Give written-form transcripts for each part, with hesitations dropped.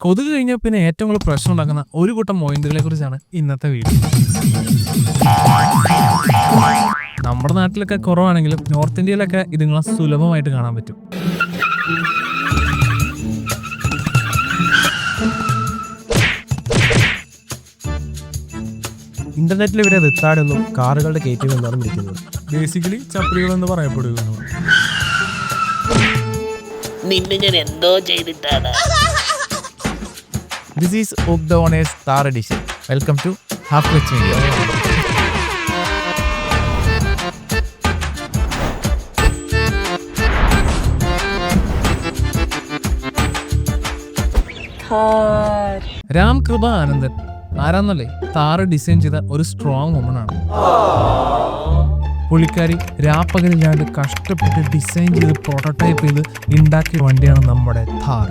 കൊതുക് കഴിഞ്ഞാൽ പിന്നെ ഏറ്റവും കൂടുതൽ പ്രശ്നം ഉണ്ടാക്കുന്ന ഒരു കൂട്ടം മൊയിന്തുകളെ കുറിച്ചാണ് ഇന്നത്തെ വീഡിയോ. നമ്മുടെ നാട്ടിലൊക്കെ കുറവാണെങ്കിലും നോർത്ത് ഇന്ത്യയിലൊക്കെ ഇതുങ്ങളെ സുലഭമായിട്ട് കാണാൻ പറ്റും. ഇന്റർനെറ്റിൽ ഇവരെ റിത്താടെന്നും കാറുകളുടെ കേറ്റീവ് എന്നാണ് വിളിക്കുന്നത്. ബേസിക്കലി ചപ്രികൾ എന്ന് പറയപ്പെടുന്നു. നിന്നെ ഞാൻ എന്തോ ചെയ്തിട്ടാണ്. This is Oak the Owners Thar Edition. Welcome to Half Clutch Media. Ram കൃപ ആനന്ദൻ ആരാന്നല്ലേ താറ് ഡിസൈൻ ചെയ്ത ഒരു സ്ട്രോങ് വുമൺ ആണ്. പുള്ളിക്കാരി രാപ്പകലില്ലാണ്ട് കഷ്ടപ്പെട്ട് ഡിസൈൻ ചെയ്ത് പ്രോട്ടോടൈപ്പ് ചെയ്ത് ഉണ്ടാക്കിയ വണ്ടിയാണ് നമ്മുടെ താർ.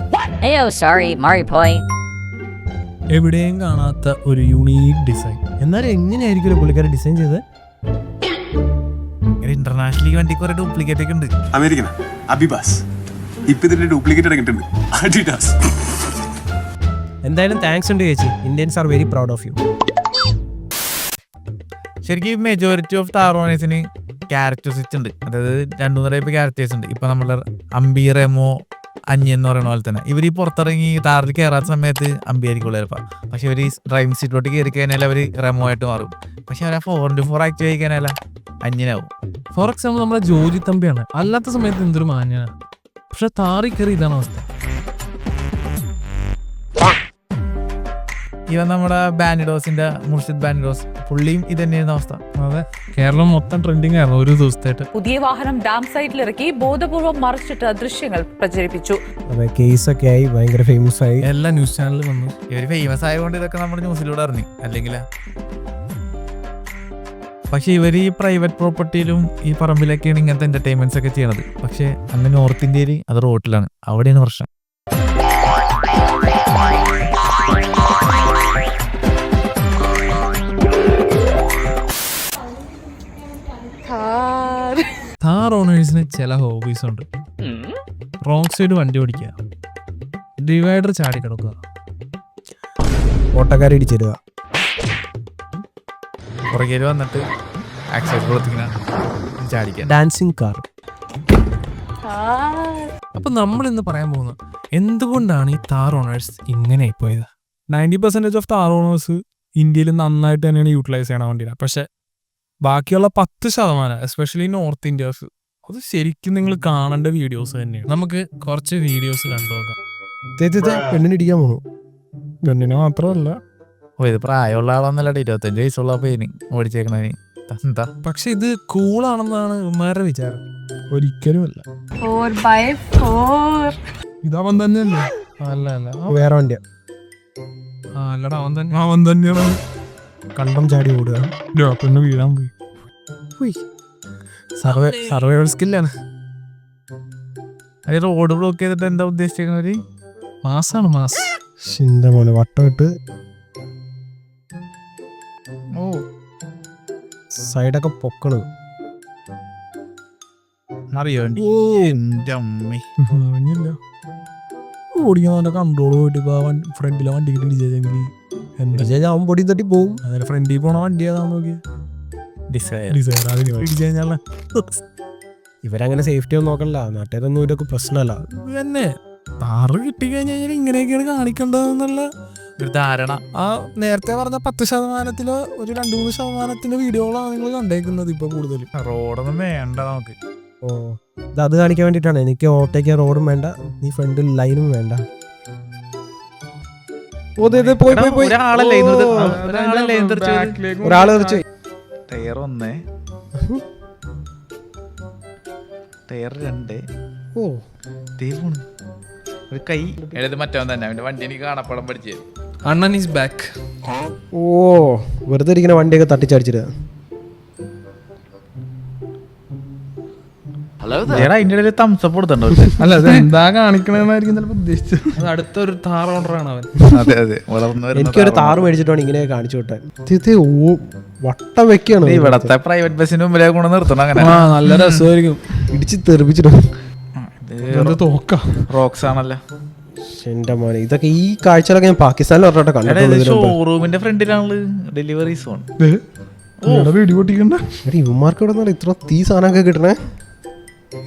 എവിടെയും കാണാത്ത ഒരു യുണീക്ക് ഡിസൈൻ. എന്നാലും എങ്ങനെയായിരിക്കും പുള്ളിക്കാരി ഡിസൈൻ ചെയ്തത്? ഇന്റർനാഷണൽ ഈ വണ്ടിക്ക് ഒരു ഡ്യൂപ്ലിക്കേറ്റ് ഒക്കെ ഉണ്ട്. അമേരിക്കൻ അബിബാസ് ഇപ്പൊ ഇതിന്റെ ഡ്യൂപ്ലിക്കേറ്റ് ഇറങ്ങിയിട്ടുണ്ട്. അഡിഡാസ്. എന്തായാലും താങ്ക്സ് ഉണ്ട് ചേച്ചി. Indians are very proud of you. ശരിക്കും മെജോറിറ്റി ഓഫ് താർ ഓണേഴ്സിന് ക്യാരക്ടേഴ്സിച്ച് ഉണ്ട്. അതായത് 2-3 ടൈപ്പ് ക്യാരക്ടേഴ്സ് ഉണ്ട്. ഇപ്പൊ നമ്മളെ അമ്പി, റെമോ, അഞ്ഞി എന്ന് പറയുന്ന പോലെ തന്നെ ഇവർ ഈ പുറത്തിറങ്ങി താറിൽ കയറാത്ത സമയത്ത് അമ്പി ആയിരിക്കുള്ളൂ ചിലപ്പോൾ. പക്ഷെ ഇവർ ഈ ഡ്രൈവിംഗ് സീറ്റിലോട്ട് കയറി കഴിഞ്ഞാൽ അവർ റെമോ ആയിട്ട് മാറും. പക്ഷെ അവർ 4x4 ആക്റ്റീവ് ആയി കഴിഞ്ഞാൽ അഞ്ഞിനാവും. ഫോർ എക്സാമ്പിൾ നമ്മുടെ ജോജി തമ്പിയാണ്. അല്ലാത്ത സമയത്ത് എന്തൊരു മാന്യനാണ്. പക്ഷെ താറി കയറി ഇതാണ് അവസ്ഥ. ഇവൻ നമ്മുടെ ബാനിഡോസിന്റെ മുർഷിദ് ബാനിഡോസ് പുള്ളിയും ഇത് തന്നെയായിരുന്നു അവസ്ഥ. അതെ, കേരളം മൊത്തം ട്രെൻഡിങ് ആയിരുന്നു ഒരു ദിവസത്തായിട്ട്. പുതിയ വാഹനം ഡാം സൈറ്റിലിറക്കി ബോധപൂർവ്വം മറിച്ചിട്ട് ദൃശ്യങ്ങൾ പ്രചരിപ്പിച്ചു. കേസൊക്കെ ആയി ഭയങ്കര ഫേമസ് ആയി. എല്ലാ ന്യൂസ് ചാനലിലും വന്നു. ഇവര് ഫേമസ് ആയതുകൊണ്ട് ഇതൊക്കെ നമ്മുടെ ന്യൂസിലൂടെ അറിഞ്ഞു. അല്ലെങ്കിൽ പക്ഷെ ഇവർ ഈ പ്രൈവറ്റ് പ്രോപ്പർട്ടിയിലും ഈ പറമ്പിലൊക്കെയാണ് ഇങ്ങനത്തെ എന്റർടൈൻമെന്റ്സ് ഒക്കെ ചെയ്യണത്. പക്ഷെ അങ്ങ് നോർത്ത് ഇന്ത്യയിൽ അത് റോട്ടിലാണ്. അവിടെയാണ് പ്രശ്നം. താർ ഓണേഴ്സിന് ചില ഹോബീസ് ഉണ്ട്. റോങ് സൈഡ് വണ്ടി ഓടിക്കുക, ഡിവൈഡർ ചാടി കിടക്കുക, ഓട്ടക്കാരി ഇടിച്ചിടുക, പുറകെ വന്നിട്ട് ആക്സിഡന്റ് കൊടുത്തിങ്ങനെ ചാടിക്കുക, ഡാൻസിങ് കാർ. അപ്പൊ നമ്മൾ ഇന്ന് പറയാൻ പോകുന്നത് എന്തുകൊണ്ടാണ് ഈ താർ ഓണേഴ്സ് ഇങ്ങനെ പോയത്. 90% ഓഫ് താർ ഓണേഴ്സ് ഇന്ത്യയിൽ നന്നായിട്ട് തന്നെയാണ് യൂട്ടിലൈസ് ചെയ്യണ വണ്ടിയാണ്. പക്ഷെ ബാക്കിയുള്ള 10% എസ്പെഷ്യലി നോർത്ത് ഇന്ത്യസ് അത് ശരിക്കും നിങ്ങൾ കാണേണ്ട വീഡിയോസ് തന്നെയാണ്. നമുക്ക് കുറച്ച് വീഡിയോസ് കണ്ടുനോക്കാം. പെണ്ണിനിടിക്കാൻ പോകുന്നു. പെണ്ണിനെ മാത്രമല്ല, ഇത് പ്രായമുള്ള ആളൊന്നല്ല, 25 വയസ്സുള്ള പേര് ഓടിച്ചേക്കണേ. എന്താ പക്ഷെ ഇത് കൂളാണെന്നാണ് ഇവന്മാരുടെ വിചാരം. ഒരിക്കലും അല്ല. ഇതവൻ തന്നെയല്ലേ? അല്ല അല്ല, വേറെ വണ്ടിയാ. അല്ലടാ, അവൻ തന്നെയാണ്. കണ്ടം ചാടി ഓടുക. പെണ്ണ് വീഴാൻ പോയി. സർവൈവൽ സ്കില്ലാണ്. അത് റോഡ് ബ്ലോക്ക് ചെയ്തിട്ട് എന്താ ഉദ്ദേശിക്കുന്നത്? മാസാണ് മാസ്. ചിന്ത മോനെ വട്ടമിട്ട് സൈഡൊക്കെ പൊക്കണ്. അറിയോ എന്റെ അമ്മ ഓടിക്കാൻ കൺട്രോൾ പോയിട്ട് ഫ്രണ്ടിലെ വണ്ടി ഇടിച്ചെങ്കിൽ എന്താ അവൻ പൊടി തട്ടി പോവും. അതിന് ഫ്രണ്ടിൽ പോണ വണ്ടി ഏതാ നോക്കി ഇവരങ്ങനെ സേഫ്റ്റി ഒന്നും നോക്കണില്ല. നാട്ടുകാരൊന്നും ഇതൊക്കെ പ്രശ്നമല്ല. തന്നെ താറ് കിട്ടിക്കഴിഞ്ഞാൽ ഇങ്ങനെയൊക്കെയാണ് കാണിക്കേണ്ടതെന്നുള്ള ഒരു ധാരണ. ആ നേരത്തെ പറഞ്ഞ 10%-ലോ ഒരു 2-3% വീഡിയോകളാണ് നിങ്ങൾ കണ്ടേക്കുന്നത്. ഇപ്പൊ കൂടുതൽ റോഡൊന്നും വേണ്ട നമുക്ക്. ഓ, അത് കാണിക്കാൻ വേണ്ടിട്ടാണ്. എനിക്ക് ഓട്ടയ്ക്ക് റോഡും വേണ്ട, നീ ഫ്രണ്ടിൽ ലൈനും വേണ്ട. ഒരാള് തെറിച്ചു. Tyre 1, tyre 2. ഓ, ഒരു കൈ എഴുതി മറ്റവൻ തന്നെ. അവന്റെ വണ്ടി എനിക്ക് കാണപ്പടം പഠിച്ചു. അണ്ണൻ ഈസ് ബാക്ക്. ഓ, വെറുതെ ഇരിക്കുന്ന വണ്ടിയൊക്കെ തട്ടിച്ചടിച്ചിട്ട്. അതിന്റെ ഇടയിൽ തംസപ്പ് കൊടുത്തുണ്ടോ? അല്ല, അത് എന്താ കാണിക്കണെന്നായിരിക്കും ചിലപ്പോൾ ഉദ്ദേശിച്ചത്. അത് അടുത്തൊരു താർ ഓണറാണ് അവൻ. അതെ അതെ, വളർന്നു. എനിക്കൊരു താറ് മേടിച്ചിട്ടാണ് ഇങ്ങനെ കാണിച്ചു വിട്ടാൻ. വട്ടം വെക്കാണ്. ഇവിടത്തെ പ്രൈവറ്റ് ബസ്സിന് മുമ്പിലേ കൊണ്ട് നിർത്തണം. അങ്ങനെ നല്ല രസമായിരിക്കും. ഇടിച്ച് തെറിപ്പിച്ചിട്ട് തോക്ക റോക്സ് ആണല്ലോ. എന്റെ മോനെ ഇതൊക്കെ ഈ കാഴ്ചകളൊക്കെ ഞാൻ പാകിസ്ഥാനിൽ പറഞ്ഞിട്ട് കണ്ടിട്ടുള്ളൂ ഇതിനു മുമ്പ്. ഷോറൂമിന്റെ ഫ്രണ്ടിലാണ് ഡെലിവറി സോൺ. വെടിപൊട്ടിക്കണ്ട. എടി ഇവന്മാർക്ക് ഇവിടെ നിന്നാണ് ഇത്ര തീ സാധനമൊക്കെ കിട്ടണേ.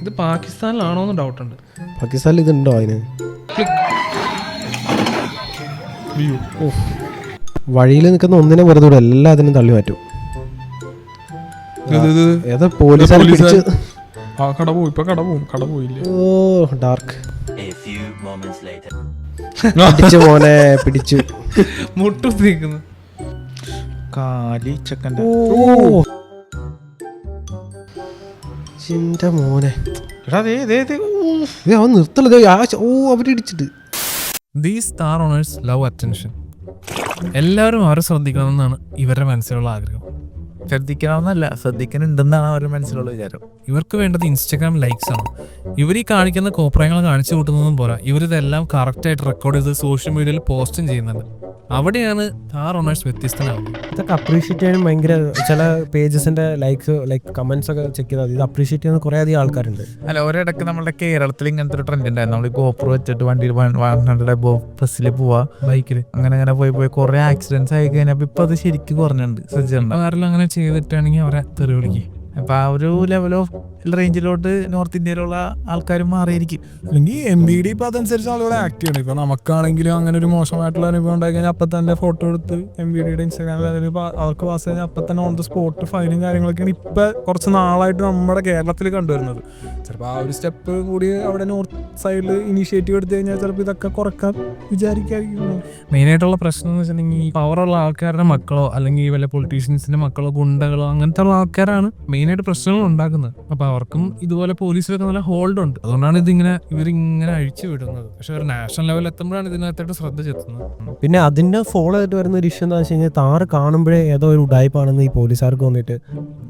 ഇത് പാകിസ്ഥാനിലാണോന്ന് ഡൗട്ട് ഉണ്ട്. പാകിസ്ഥാനിൽ ഇതുണ്ടോ അതിന്? വഴിയിൽ നിൽക്കുന്ന ഒന്നിനെ വെറുതെ വിടും, എല്ലാത്തിനും തള്ളി മാറ്റും. ഏതാ പോലീസുകാരെ പിടിച്ച്. കട പോയി, ഇപ്പൊ കട പോയില്ലേ? ഓ ഡാർക്ക്. പിടിച്ചു മോനെ പിടിച്ചു. മുട്ടു നീക്കുന്നു. കാലി ചെക്കൻ്റെ ഓ എന്റെ മോനെ അവൻ നിർത്തല്ലേ. ഓ അവരിടിച്ചിട്ട്. These star owners love attention. എല്ലാവരും അവരെ ശ്രദ്ധിക്കണമെന്നാണ് ഇവരുടെ മനസ്സിലുള്ള ആഗ്രഹം. ശ്രദ്ധിക്കണമെന്നല്ല, ശ്രദ്ധിക്കുന്നുണ്ടെന്നാണ് അവരുടെ മനസ്സിലുള്ള വിചാരം. ഇവർക്ക് വേണ്ടത് ഇൻസ്റ്റാഗ്രാം ലൈക്സ് ആണ്. ഇവർ ഈ കാണിക്കുന്ന കോപ്രായങ്ങൾ കാണിച്ചു കൂട്ടുന്നതും പോരാ, ഇവരിതെല്ലാം കറക്റ്റായിട്ട് റെക്കോർഡ് ചെയ്ത് സോഷ്യൽ മീഡിയയിൽ പോസ്റ്റും ചെയ്യുന്നുണ്ട്. അവിടെയാണ് സ്റ്റാർ ഓണേഴ്സ് വ്യത്യസ്തനാവുന്നത്. ഇതൊക്കെ അപ്രീഷിയേറ്റ് ചെയ്യാൻ ഭയങ്കര ചില പേജസിന്റെ ലൈക്ക് കമന്റ്സ് ഒക്കെ ചെക്ക് ചെയ്താൽ ഇത് അപ്രീഷിയേറ്റ് ചെയ്യുന്ന കുറെ അധികം ആൾക്കാരുണ്ട്. അല്ല, ഒരിടക്ക് നമ്മുടെ കേരളത്തിൽ ഇങ്ങനത്തെ ഒരു ട്രെൻഡ് ഉണ്ടായിരുന്നു. നമ്മൾ ഗോപ്രോ വെച്ചിട്ട് വണ്ടിയിൽ 100 ബസ്സിൽ പോവാ, ബൈക്കിൽ അങ്ങനെ പോയി കുറെ ആക്സിഡൻസ് ആയി കഴിഞ്ഞപ്പോൾ ഇപ്പൊ അത് ശരിക്കും കുറഞ്ഞിട്ടുണ്ട്. ശ്രദ്ധിച്ചിട്ടുണ്ട്. ആരെല്ലാം അങ്ങനെ ചെയ്തിട്ടാണെങ്കിൽ അവരെ തെറി വിളിക്കും. അപ്പൊ ആ ഒരു ലെവൽ ഓഫ് റേഞ്ചിലോട്ട് നോർത്ത് ഇന്ത്യയിലുള്ള ആൾക്കാരും മാറിയിരിക്കും. അല്ലെങ്കിൽ MBD ഇപ്പൊ അതനുസരിച്ച് ആളുകൾ ആക്ട് ചെയ്യണം. ഇപ്പൊ നമുക്കാണെങ്കിലും അങ്ങനെ ഒരു മോശമായിട്ടുള്ള അനുഭവം ഉണ്ടായി കഴിഞ്ഞാൽ അപ്പൊ തന്നെ ഫോട്ടോ എടുത്ത് MBDയുടെ ഇൻസ്റ്റാഗ്രാമിൽ അവർക്ക് പാസ് കഴിഞ്ഞാൽ അപ്പൊ തന്നെ ഓൺ ദ സ്പോട്ട് ഫൈനും കാര്യങ്ങളൊക്കെയാണ് ഇപ്പൊ കുറച്ച് നാളായിട്ട് നമ്മുടെ കേരളത്തിൽ കണ്ടുവരുന്നത്. ചിലപ്പോൾ ആ ഒരു സ്റ്റെപ്പ് കൂടി അവിടെ നോർത്ത് സൈഡിൽ ഇനീഷ്യേറ്റീവ് എടുത്തു കഴിഞ്ഞാൽ ചിലപ്പോൾ ഇതൊക്കെ കുറക്കാൻ വിചാരിക്കായിരിക്കും. മെയിനായിട്ടുള്ള പ്രശ്നം എന്ന് വെച്ചിട്ടുണ്ടെങ്കിൽ പവറുള്ള ആൾക്കാരുടെ മക്കളോ അല്ലെങ്കിൽ വല്ല പൊളിറ്റീഷ്യൻസിന്റെ മക്കളോ ഗുണ്ടകളോ അങ്ങനത്തെ ഉള്ള ആൾക്കാരാണ് മെയിനായിട്ട് പ്രശ്നങ്ങൾ ഉണ്ടാക്കുന്നത്. അപ്പൊ അവർക്കും ഇതുപോലെ പോലീസിലൊക്കെ നല്ല ഹോൾഡ് ഉണ്ട്. അതുകൊണ്ടാണ് ഇവരിങ്ങനെ അഴിച്ചു വിടുന്നത്. പക്ഷെ ഒരു നാഷണൽ ലെവലിൽ എത്തുമ്പോഴാണ് ഇതിനകത്തായിട്ട് ശ്രദ്ധ ചെലുത്തുന്നത്. പിന്നെ അതിന്റെ ഫോളോ ചെയ്തിട്ട് വരുന്ന ഒരു ഇഷ്യൂ എന്താ വെച്ച് കഴിഞ്ഞാൽ താറ് കാണുമ്പോഴേ ഏതോ ഒരു ഉഡായിപ്പാണെന്ന് ഈ പോലീസുകാർക്ക് വന്നിട്ട്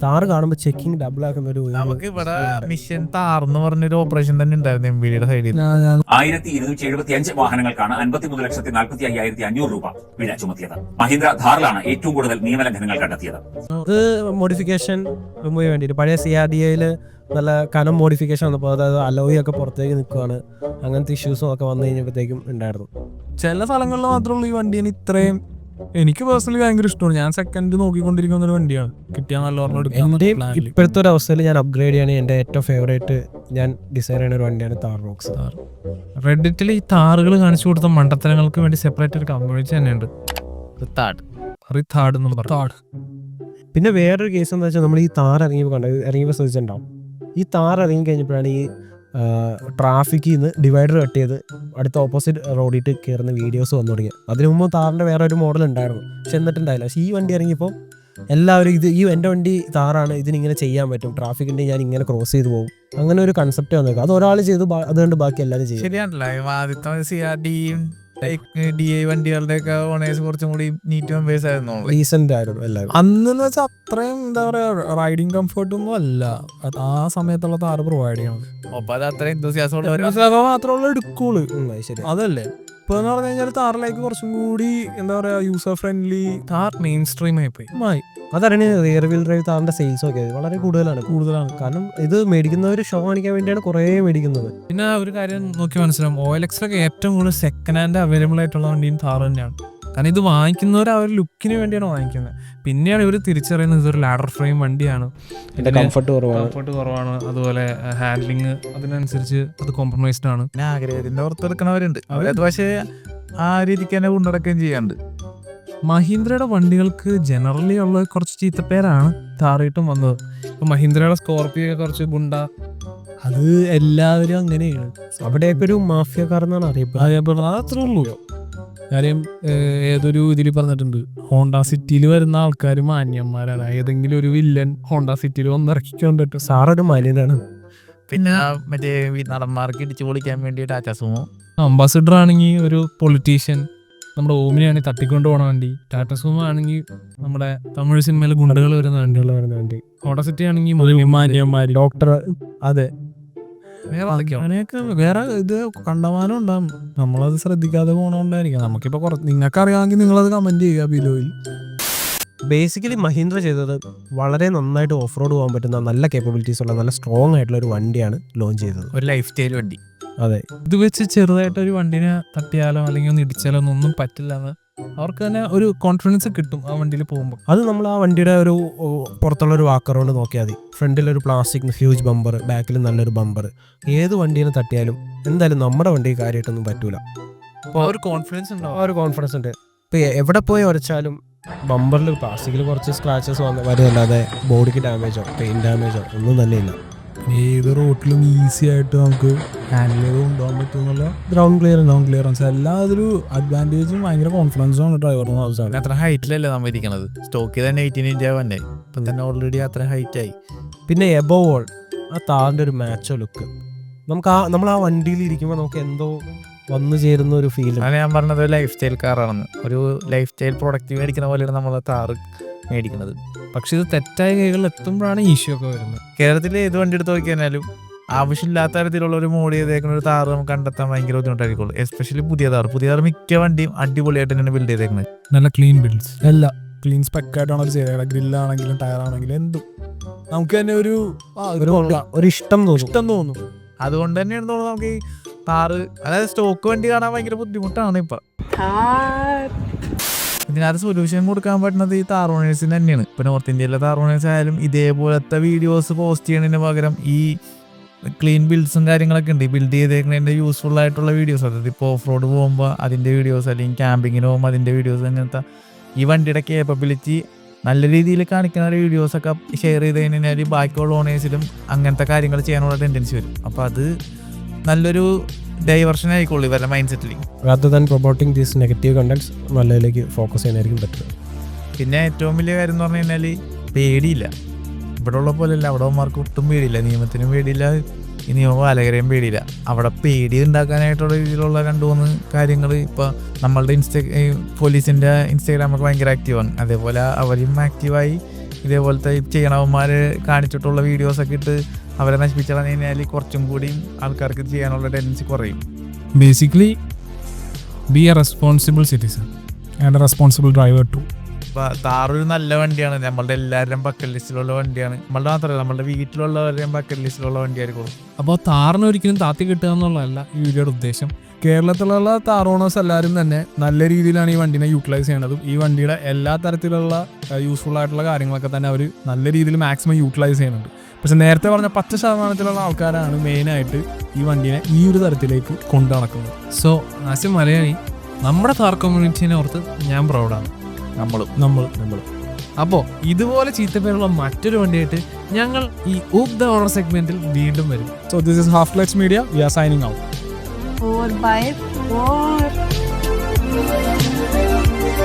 താറ് കാണുമ്പോൾ ചെക്കിങ് ഡബിൾ ആക്കുന്ന ഒരു നമുക്ക് ഇവിടെ മിഷൻ താർന്ന് പറഞ്ഞൊരു ഓപ്പറേഷൻ തന്നെ ഉണ്ടായിരുന്നു MBDയുടെ സൈഡിൽ. 1275 വാഹനങ്ങൾക്കാണ് 53,45,500 രൂപ പിഴ ചുമത്തിയത്. മഹീന്ദ്ര ധാറിലാണ് ഏറ്റവും കൂടുതൽ നിയമലംഘനങ്ങൾ കണ്ടെത്തിയത്. അത് മോഡിഫിക്കേഷൻ റിമൂവ് വേണ്ടിയിട്ട് പഴയ CRDAയിൽ നല്ല കനം മോഡിഫിക്കേഷൻ വന്നപ്പോൾ അതായത് അലോയി ഒക്കെ പുറത്തേക്ക് നിൽക്കുകയാണ്. അങ്ങനത്തെ ഇഷ്യൂസും ഒക്കെ വന്നു കഴിഞ്ഞപ്പോഴത്തേക്കും ഉണ്ടായിരുന്നു. ചില സ്ഥലങ്ങളിൽ മാത്രമുള്ള ഈ വണ്ടിയാണ് ഇത്രയും എനിക്ക് പേഴ്സണലി ഭയങ്കര ഇഷ്ടമാണ്. ഞാൻ സെക്കൻഡ് നോക്കിക്കൊണ്ടിരിക്കുന്ന ഒരു വണ്ടിയാണ്. കിട്ടിയാൽ നല്ല എൻ്റെയും ഇപ്പോഴത്തെ ഒരു അവസ്ഥയിൽ ഞാൻ അപ്ഗ്രേഡ് ചെയ്യാണ്. എൻ്റെ ഏറ്റവും ഫേവറേറ്റ് ഞാൻ ഡിസൈൻ ചെയ്യുന്ന ഒരു വണ്ടിയാണ് താർ റോക്സ്. റെഡിറ്റിൽ ഈ താറുകൾ കാണിച്ചു കൊടുത്ത മണ്ടത്തരങ്ങൾക്ക് വേണ്ടി സെപ്പറേറ്റ് ഒരു കമ്മ്യൂണിറ്റി തന്നെയുണ്ട്. പിന്നെ വേറൊരു കേസ് എന്താ വെച്ചാൽ നമ്മൾ ഈ താർ ഇറങ്ങിയപ്പോൾ ശ്രദ്ധിച്ചിട്ടുണ്ടാവും. ഈ താർ ഇറങ്ങി കഴിഞ്ഞപ്പോഴാണ് ഈ ട്രാഫിക്കിൽ നിന്ന് ഡിവൈഡർ കട്ട് ചെയ്ത് അടുത്ത ഓപ്പോസിറ്റ് റോഡിട്ട് കയറുന്ന വീഡിയോസ് വന്നു തുടങ്ങി. അതിനു മുമ്പ് താറിൻ്റെ വേറെ ഒരു മോഡൽ ഉണ്ടായിരുന്നു, പക്ഷെ എന്നിട്ടുണ്ടായില്ല. പക്ഷേ ഈ വണ്ടി ഇറങ്ങിയപ്പോൾ എല്ലാവരും എൻ്റെ വണ്ടി താറാണ്, ഇതിനിങ്ങനെ ചെയ്യാൻ പറ്റും, ട്രാഫിക്കിൻ്റെ ഞാൻ ഇങ്ങനെ ക്രോസ് ചെയ്ത് പോകും, അങ്ങനെ ഒരു കൺസെപ്റ്റ് വന്നേക്കും. അത് ഒരാൾ ചെയ്തു, അതുകൊണ്ട് ബാക്കി എല്ലാവരും ചെയ്യും. ശരിയാണല്ലോ. ആദ്യത്തെ CRDയും DI വണ്ടികളുടെ ഒക്കെ ഓണേഴ്സ് കുറച്ചും കൂടി നീറ്റ് മെമ്പേഴ്സ് ആയിരുന്നു, റീസെന്റ് ആയിരുന്നു എല്ലാവരും. അന്ന് വെച്ചാൽ അത്രയും എന്താ പറയാ റൈഡിങ് കംഫർട്ട് ഒന്നും അല്ല ആ സമയത്തുള്ള താറ് പ്രൊവൈഡ് ചെയ്യണം. അപ്പൊ അത് അത്ര എന്തോസിയാസം മാത്രമുള്ള എടുക്കുള്ളൂ. ശരി, അതല്ലേ ഇപ്പൊ എന്ന് പറഞ്ഞു കഴിഞ്ഞാൽ താറിലേക്ക് കുറച്ചും കൂടി എന്താ പറയാ user friendly Thar main stream ആയിപ്പോയി. അതറിയ റിയർ വീൽ ഡ്രൈവ് താറിന്റെ സെയിൽസ് ഒക്കെ വളരെ കൂടുതലാണ്. കാരണം ഇത് മേടിക്കുന്നവർ ഷോ കാണിക്കാൻ വേണ്ടിയാണ് കുറേ മേടിക്കുന്നത്. പിന്നെ ഒരു കാര്യം നോക്കി മനസ്സിലാവും, OLX-ലൊക്കെ ഏറ്റവും കൂടുതൽ സെക്കൻഡ് ഹാൻഡ് അവൈലബിൾ ആയിട്ടുള്ള വണ്ടിയും താറ് തന്നെയാണ്. കാരണം ഇത് വാങ്ങിക്കുന്നവർ ആ ഒരു ലുക്കിന് വേണ്ടിയാണ് വാങ്ങിക്കുന്നത്. പിന്നെയാണ് ഇവർ തിരിച്ചറിയുന്നത് ഇതൊരു ലാഡർ ഫ്രെയിം വണ്ടിയാണ്, കംഫർട്ട് കുറവാണ്, അതുപോലെ ഹാൻഡ്ലിങ് അതിനനുസരിച്ച് അത് കോംപ്രമൈസ്ഡ് ആണ്. പിന്നെ ആഗ്രഹത്തിന്റെ പുറത്തെടുക്കണവരുണ്ട്, അവരത് പക്ഷേ ആ രീതിക്ക് തന്നെ കൊണ്ടുനടക്കുകയും ചെയ്യാണ്ട്. മഹീന്ദ്രയുടെ വണ്ടികൾക്ക് ജനറലി ഉള്ള കുറച്ച് ചീത്തപ്പേരാണ് താറിയിട്ടും വന്നത്. ഇപ്പൊ മഹീന്ദ്രയുടെ സ്കോർപിയോ ഒക്കെ കുറച്ച് ഗുണ്ട, അത് എല്ലാവരും അങ്ങനെയാണ്. അവിടെയൊക്കെ ഒരു മാഫിയക്കാർ എന്നാണ് അറിയപ്പെടുന്നത്. അതത്രേ ഉള്ളൂ. കാര്യം ഏതൊരു ഇതിൽ പറഞ്ഞിട്ടുണ്ട്, ഹോണ്ട സിറ്റിയിൽ വരുന്ന ആൾക്കാർ മാന്യന്മാരാണ്, ഏതെങ്കിലും ഒരു വില്ലൻ ഹോണ്ട സിറ്റിയിൽ വന്നിറക്കിക്കൊണ്ട് പറ്റും. സാറൊരു മാന്യനാണ്. പിന്നെ മറ്റേ നടന്മാർക്ക് ഇടിച്ചു പൊളിക്കാൻ വേണ്ടി ടാറ്റ സുമോ. അംബാസിഡർ ആണെങ്കിൽ ഒരു പൊളിറ്റീഷ്യൻ, നമ്മുടെ ഓമിനെയാണെങ്കിൽ തട്ടിക്കൊണ്ട് പോകണ വണ്ടി. ടാറ്റ സുമോ ആണെങ്കിൽ നമ്മുടെ തമിഴ് സിനിമയിൽ ഗുണ്ടകൾ വരുന്ന വണ്ടി. ഹോണ്ട സിറ്റി ആണെങ്കിൽ മാന്യന്മാര്, ഡോക്ടർ. അതെ, അങ്ങനെയൊക്കെ വേറെ ഇത് കണ്ടമാനം ഉണ്ടാകും. നമ്മളത് ശ്രദ്ധിക്കാതെ പോകണോണ്ടായിരിക്കാം. നമുക്കിപ്പോ നിങ്ങൾക്ക് അറിയാമെങ്കിൽ നിങ്ങളത് കമന്റ് ചെയ്യുക ബിലോയിൽ. ബേസിക്കലി മഹീന്ദ്ര ചെയ്തത് വളരെ നന്നായിട്ട് ഓഫ് റോഡ് പോകാൻ പറ്റുന്ന നല്ല കേപ്പബിലിറ്റീസ് ഉള്ള നല്ല സ്ട്രോങ് ആയിട്ടുള്ള ഒരു വണ്ടിയാണ് ലോഞ്ച് ചെയ്തത്. ഒരു ലൈഫ് സ്റ്റൈൽ വണ്ടി. അതെ. ഇത് വെച്ച് ചെറുതായിട്ടൊരു വണ്ടിനെ തട്ടിയാലോ അല്ലെങ്കിൽ ഒന്ന് ഇടിച്ചാലോ ഒന്നും പറ്റില്ല എന്ന് അവർക്ക് തന്നെ ഒരു കോൺഫിഡൻസ് കിട്ടും ആ വണ്ടിയിൽ പോകുമ്പോൾ. അത് നമ്മൾ ആ വണ്ടിയുടെ ഒരു പുറത്തുള്ള ഒരു വാക്കറോണ്ട് നോക്കിയാൽ മതി. ഫ്രണ്ടിലൊരു പ്ലാസ്റ്റിക് ഹ്യൂജ് ബമ്പർ, ബാക്കിൽ നല്ലൊരു ബമ്പർ. ഏത് വണ്ടീനെ തട്ടിയാലും എന്തായാലും നമ്മുടെ വണ്ടി കാര്യമായിട്ടൊന്നും പറ്റൂല. അപ്പോൾ ഒരു കോൺഫിഡൻസ് ഉണ്ടാവും. ആ ഒരു കോൺഫിഡൻസ് ഉണ്ട്. ഇപ്പോൾ എവിടെ പോയി ഉരച്ചാലും ബമ്പറിൽ പ്ലാസ്റ്റിക്കിൽ കുറച്ച് സ്ക്രാച്ചസ് വരുന്നല്ലാതെ ബോഡിക്ക് ഡാമേജോ പെയിൻ ഡാമേജോ ഒന്നും തന്നെ ഇല്ല. ഏത് റോട്ടിലും ഈസി ആയിട്ട് നമുക്ക് ഹാൻഡിൽ ചെയ്ത് കൊണ്ടുപോകാൻ പറ്റുമെന്നുള്ള ഗ്രൗണ്ട് ക്ലിയറൻസ് എല്ലാം അതൊരു അഡ്വാൻറ്റേജും ഭയങ്കര കോൺഫിഡൻസും ആണ് ഡ്രൈവറിന് ആവശ്യമാണ്. അത്ര ഹൈറ്റിലല്ലേ നമ്മൾ ഇരിക്കണത്. സ്റ്റോക്കിൽ തന്നെ 18 ഇഞ്ച് വന്നെ, ഇപ്പം തന്നെ ഓൾറെഡി അത്ര ഹൈറ്റ് ആയി. പിന്നെ എബോവ് ഓൾ ആ താറിൻ്റെ ഒരു മാച്ചോ ലുക്ക്, നമ്മൾ ആ വണ്ടിയിൽ ഇരിക്കുമ്പോൾ നമുക്ക് എന്തോ വന്നു ചേരുന്ന ഒരു ഫീൽ. അതാണ് ഞാൻ പറഞ്ഞത്, ലൈഫ് സ്റ്റൈൽ കാറാണെന്ന്. ഒരു ലൈഫ് സ്റ്റൈൽ പ്രൊഡക്റ്റ് മേടിക്കുന്ന പോലെയാണ് നമ്മൾ താറ് മേടിക്കുന്നത്. പക്ഷെ ഇത് തെറ്റായ കൈകളിൽ എത്തുമ്പോഴാണ് ഇഷ്യൂ ഒക്കെ വരുന്നത്. കേരളത്തിൽ ഏത് വണ്ടി എടുത്ത് നോക്കിയാലും ആവശ്യമില്ലാത്ത തരത്തിലുള്ള ഒരു മോഡ് ചെയ്തേക്കുന്ന ഒരു താറ് നമുക്ക് കണ്ടെത്താൻ ഭയങ്കര ബുദ്ധിമുട്ടായിരിക്കുള്ളൂ. എസ്പെഷ്യലി പുതിയ താറ് മിക്ക വണ്ടിയും അടിപൊളിയായിട്ട് തന്നെയാണ് ബിൽഡ് ചെയ്തേക്കുന്നത്. നല്ല ക്ലീൻ ബിൽഡ്സ്, എല്ലാം ക്ലീൻ സ്പെക്കായിട്ടാണ് അവർ ചെയ്തേക്കുന്നത്. ഗ്രില്ലാണെങ്കിലും ടയറാണെങ്കിലും എന്തും നമുക്ക് തന്നെ ഒരു ഇഷ്ടം തോന്നും. അതുകൊണ്ട് തന്നെയാണ് തോന്നുന്നത് നമുക്ക് ഈ താറ്, അതായത് സ്റ്റോക്ക് വണ്ടി കാണാൻ ഭയങ്കര ബുദ്ധിമുട്ടാണ് ഇപ്പം. ഇതിനകത്ത് സൊല്യൂഷൻ കൊടുക്കാൻ പറ്റുന്നത് ഈ താർ ഓണേഴ്സിന് തന്നെയാണ്. ഇപ്പം നോർത്ത് ഇന്ത്യയിലെ താർ ഓണേഴ്സ് ആയാലും ഇതേപോലത്തെ വീഡിയോസ് പോസ്റ്റ് ചെയ്യുന്നതിന് പകരം ഈ ക്ലീൻ ബിൽഡ്സും കാര്യങ്ങളൊക്കെ ഉണ്ട്. ബിൽഡ് ചെയ്തേക്കുന്നതിൻ്റെ യൂസ്ഫുൾ ആയിട്ടുള്ള വീഡിയോസ്, അതായത് ഇപ്പോൾ ഓഫ് റോഡ് പോകുമ്പോൾ അതിൻ്റെ വീഡിയോസ്, അല്ലെങ്കിൽ ക്യാമ്പിങ്ങിന് പോകുമ്പോൾ അതിൻ്റെ വീഡിയോസ്, അങ്ങനത്തെ ഈ വണ്ടിയുടെ കേപ്പബിലിറ്റി നല്ല രീതിയിൽ കാണിക്കുന്ന വീഡിയോസൊക്കെ ഷെയർ ചെയ്ത് കഴിഞ്ഞാൽ ബാക്കിയുള്ള ഓണേഴ്സിലും അങ്ങനത്തെ കാര്യങ്ങൾ ചെയ്യാനുള്ള ടെൻഡൻസി വരും. അപ്പോൾ അത് നല്ലൊരു ഡൈവേർഷൻ ആയിക്കോളൂ ഇവരുടെ mind settle. rather than promoting these negative contents നല്ലതിലേക്ക് ഫോക്കസ് ചെയ്യാനായിരിക്കും പറ്റുക. പിന്നെ ഏറ്റവും വലിയ കാര്യം എന്ന് പറഞ്ഞു കഴിഞ്ഞാൽ പേടിയില്ല. ഇവിടെ ഉള്ള പോലെയല്ല, അവിടെ അവന്മാർക്ക് ഒട്ടും പേടിയില്ല. നിയമത്തിനും പേടിയില്ല, ഈ നിയമപാലകരെയും പേടിയില്ല. അവിടെ പേടി ഉണ്ടാക്കാനായിട്ടുള്ള രീതിയിലുള്ള 2-3 കാര്യങ്ങൾ ഇപ്പോൾ നമ്മളുടെ പോലീസിൻ്റെ ഇൻസ്റ്റാഗ്രാമൊക്കെ ഭയങ്കര ആക്റ്റീവാണ്. അതേപോലെ അവരും ആക്റ്റീവായി ഇതേപോലത്തെ ചെയ്യണവന്മാർ കാണിച്ചിട്ടുള്ള വീഡിയോസൊക്കെ ഇട്ട് അവരെ നശിപ്പിച്ചു കഴിഞ്ഞാൽ കുറച്ചും കൂടി ആൾക്കാർക്ക് ചെയ്യാനുള്ള ടെൻഡൻസി കുറയും. Basically be a responsible citizen and a responsible driver too. താറൊരു നല്ല വണ്ടിയാണ്, നമ്മളുടെ എല്ലാവരുടെയും ബക്കറ്റ് ലിസ്റ്റിലുള്ള വണ്ടിയാണ്. നമ്മളുടെ മാത്രമല്ല, നമ്മളുടെ വീട്ടിലുള്ളവരുടെയും ബക്കറ്റ് ലിസ്റ്റിലുള്ള വണ്ടിയായിരിക്കും. അപ്പോൾ താറിന് ഒരിക്കലും താത്തി കിട്ടുക എന്നുള്ളതല്ല ഈ വീഡിയോയുടെ ഉദ്ദേശം. കേരളത്തിലുള്ള താർ ഓണേഴ്സ് എല്ലാവരും തന്നെ നല്ല രീതിയിലാണ് ഈ വണ്ടിനെ യൂട്ടിലൈസ് ചെയ്യേണ്ടതും ഈ വണ്ടിയുടെ എല്ലാ തരത്തിലുള്ള യൂസ്ഫുൾ ആയിട്ടുള്ള കാര്യങ്ങളൊക്കെ തന്നെ അവർ നല്ല രീതിയിൽ മാക്സിമം യൂട്ടിലൈസ് ചെയ്യുന്നുണ്ട്. പക്ഷെ നേരത്തെ പറഞ്ഞ 10% ആൾക്കാരാണ് മെയിനായിട്ട് ഈ വണ്ടിനെ ഈ ഒരു തരത്തിലേക്ക് കൊണ്ടു നടക്കുന്നത്. സോ ആസ് എ മലയാളി നമ്മുടെ താർ കമ്മ്യൂണിറ്റീനെ ഓർത്ത് ഞാൻ പ്രൗഡാണ്. നമ്മൾ അപ്പോൾ ഇതുപോലെ ചീത്തപ്പേരുള്ള മറ്റൊരു വണ്ടിയായിട്ട് ഞങ്ങൾ ഈ ഊക്ക് ദ ഓണർ സെഗ്മെന്റിൽ വീണ്ടും വരും. So this is Half Clutch Media. We are signing out. 4x4